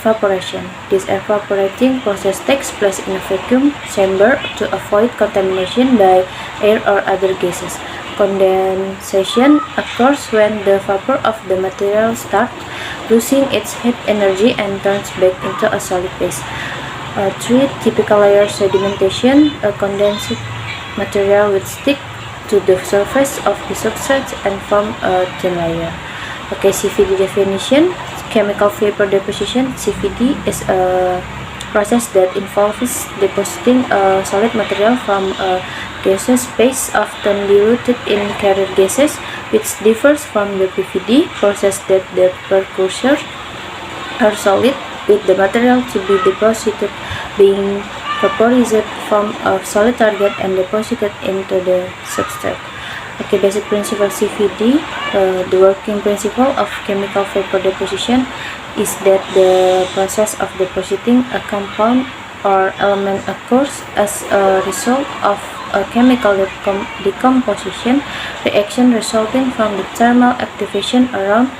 evaporation. This evaporating process takes place in a vacuum chamber to avoid contamination by air or other gases. Condensation occurs when the vapor of the material starts losing its heat energy and turns back into a solid phase. Three typical layers: sedimentation, a condensed material will stick to the surface of the substrate and form a thin layer. Okay, CVD definition. Chemical vapor deposition, CVD, is a process that involves depositing a solid material from a gaseous phase, often diluted in carrier gases, which differs from the PVD process that the precursors are solid, with the material to be deposited being vaporized from a solid target and deposited into the substrate. Okay, basic principle CVD. The working principle of chemical vapor deposition is that the process of depositing a compound or element occurs as a result of a chemical decomposition reaction resulting from the thermal activation around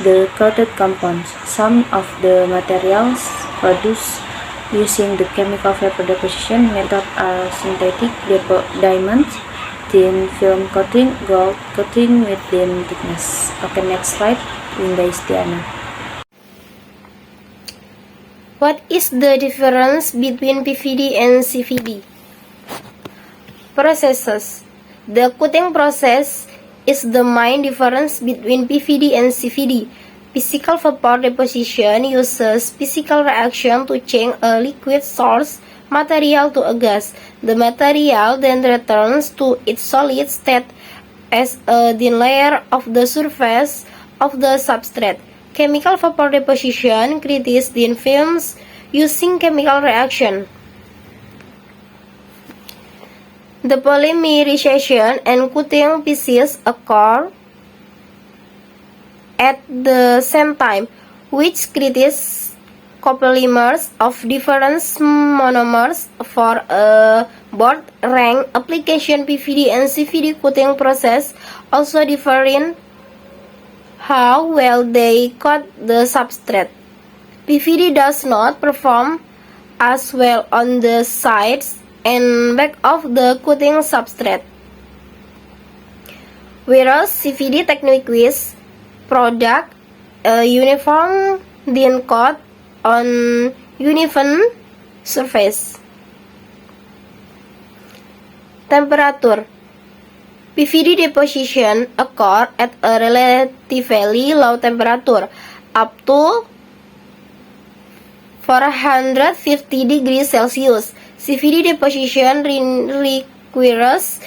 the coated compounds. Some of the materials produced using the chemical vapor deposition method are synthetic diamonds, thin film coating, gold coating with thin thickness. Okay, next slide. Winda Istiana. What is the difference between PVD and CVD? Processes. The coating process is the main difference between PVD and CVD. Physical vapor deposition uses physical reaction to change a liquid source material to a gas. The material then returns to its solid state as a thin layer of the surface of the substrate. Chemical vapor deposition creates thin films using chemical reaction. The polymerization and coating pieces occur at the same time, which creates copolymers of different monomers for a broad range application. PVD and CVD coating process also differ in how well they coat the substrate. PVD does not perform as well on the sides and back of the coating substrate, whereas CVD techniques product a uniform thin coat on uneven surface. Temperature. PVD deposition occur at a relatively low temperature, up to 450 degrees Celsius. CVD deposition requires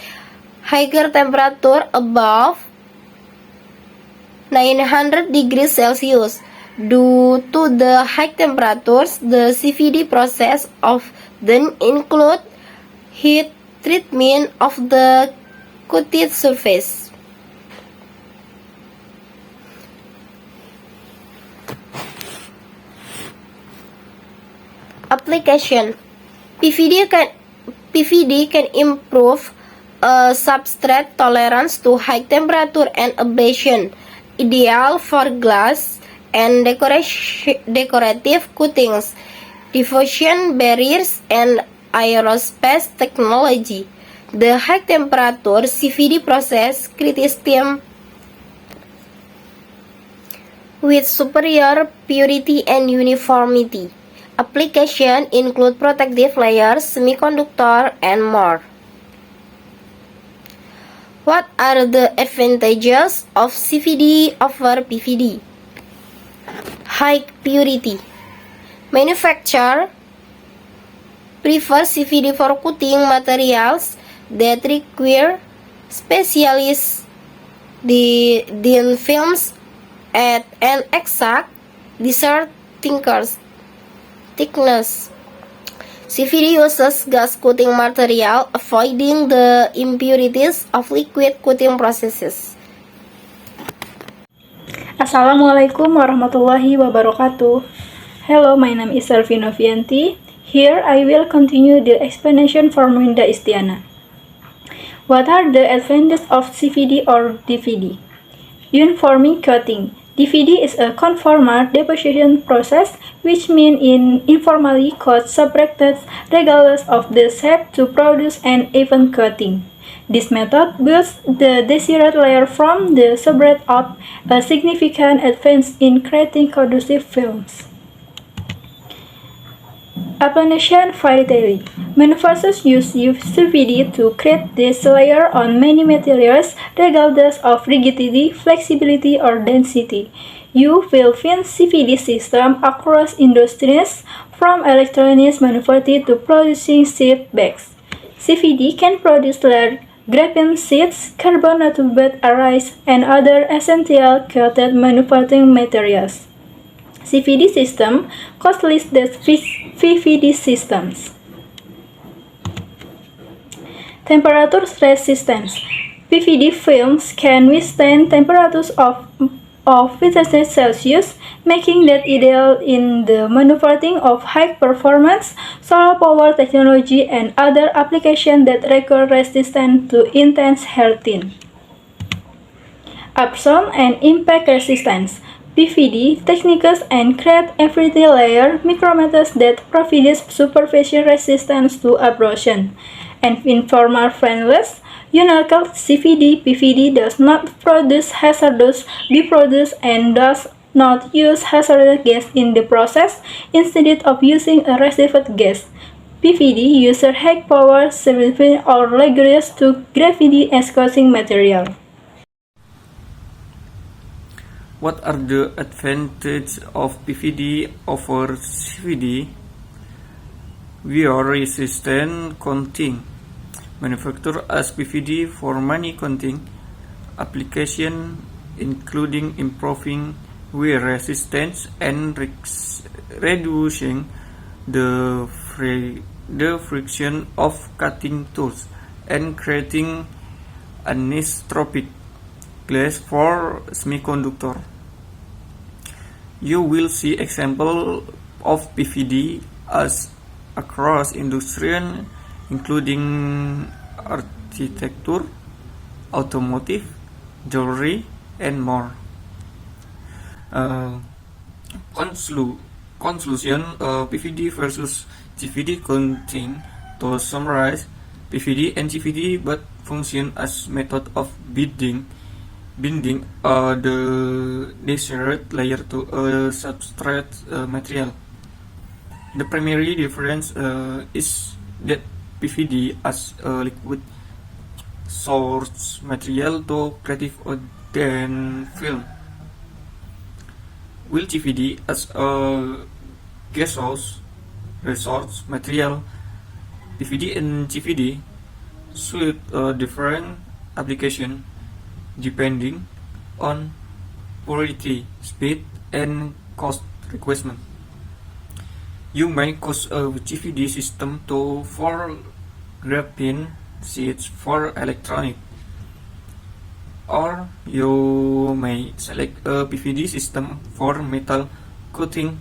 higher temperature above 900 degrees Celsius. Due to the high temperatures, the CVD process often include heat treatment of the coated surface. Application. PVD can improve a substrate tolerance to high temperature and ablation, ideal for glass and decorative coatings, diffusion barriers, and aerospace technology. The high temperature CVD process creates thin with superior purity and uniformity. Application include protective layers, semiconductor, and more. What are the advantages of CVD over PVD? High purity. Manufacturer prefer CVD for coating materials that require specialized thin films at an exact desired thickness. CVD uses gas coating material, avoiding the impurities of liquid coating processes. Assalamualaikum warahmatullahi wabarakatuh. Hello, my name is Selvina Novianti. Here I will continue the explanation from Winda Istiana. What are the advantages of CVD or DVD? Uniforming coating. DVD is a conformal deposition process, which means informally cut subtracted regardless of the shape to produce an even coating. This method builds the desired layer from the substrate up, a significant advance in creating conducive films. Application variety. Manufacturers use CVD to create this layer on many materials regardless of rigidity, flexibility, or density. You will find CVD system across industries, from electronics manufacturing to producing seat bags. CVD can produce large graphene sheets, carbon nanotube arrays, and other essential coated manufacturing materials. CVD system cost less than VVD systems. Temperature resistance. PVD films can withstand temperatures of 50 Celsius, making that ideal in the manufacturing of high-performance solar power technology and other applications that require resistance to intense heating. Absorption and impact resistance. PVD techniques and create everyday layer micrometers that provide superficial resistance to abrasion. And informal friendless, unique CVD PVD does not produce hazardous byproducts and does not use hazardous gas in the process. Instead of using a received gas, PVD uses high power certificate or ligures to gravity as causing material. What are the advantages of PVD over CVD? Wear-resistant coating. Manufactured as PVD for many coating applications, including improving wear resistance and reducing the friction of cutting tools, and creating anisotropic glass for semiconductor. You will see examples of PVD as across industries, including architecture, automotive, jewelry, and more. Conclusion: PVD versus CVD coating. To summarize, PVD and CVD both function as method of binding the desired layer to a substrate material. The primary difference is that PVD as a liquid source material to create than film, while CVD as a gaseous resource material. PVD and CVD suit different application depending on purity, speed, and cost requirement. You may use a CVD system for graphene sheets for electronic, or you may select a PVD system for metal coating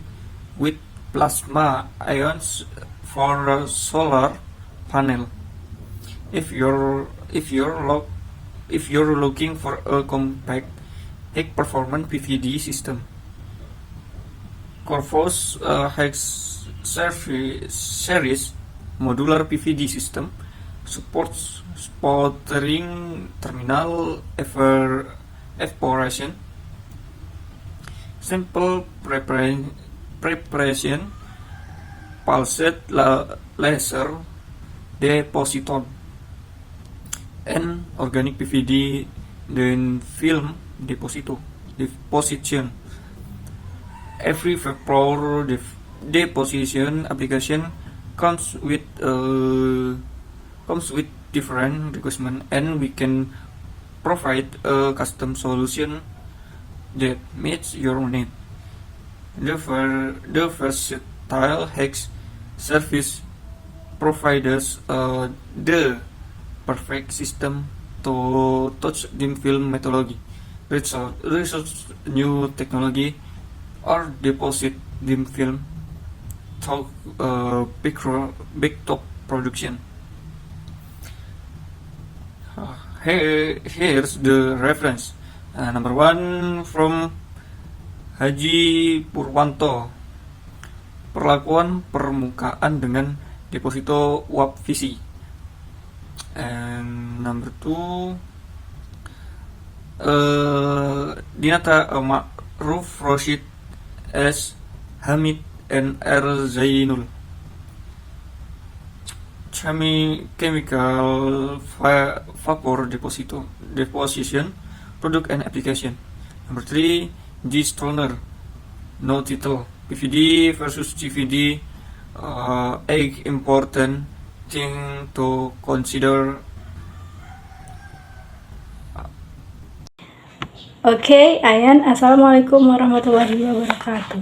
with plasma ions for a solar panel. If you're looking for a compact, high-performance PVD system, Corvus series modular PVD system supports sputtering terminal evaporation, simple preparation, pulsed laser deposition, and organic PVD then film deposition. Every vapor deposition application comes with different requirements, and we can provide a custom solution that meets your need. The versatile Hex service provides the perfect system to touch thin film methodology, research new technology, or deposit thin film to big top production. Here's the reference. Number one, from Haji Purwanto, perlakuan permukaan dengan deposito uap visi. And number 2, Dinata Ma'ruf Roshid S. Hamid and R. Zainul. Chemical vapor deposition, product and application. Number 3, G. Stoner, no title, PVD versus GVD, important thing to consider. Oke, Ayan, Assalamualaikum warahmatullahi wabarakatuh.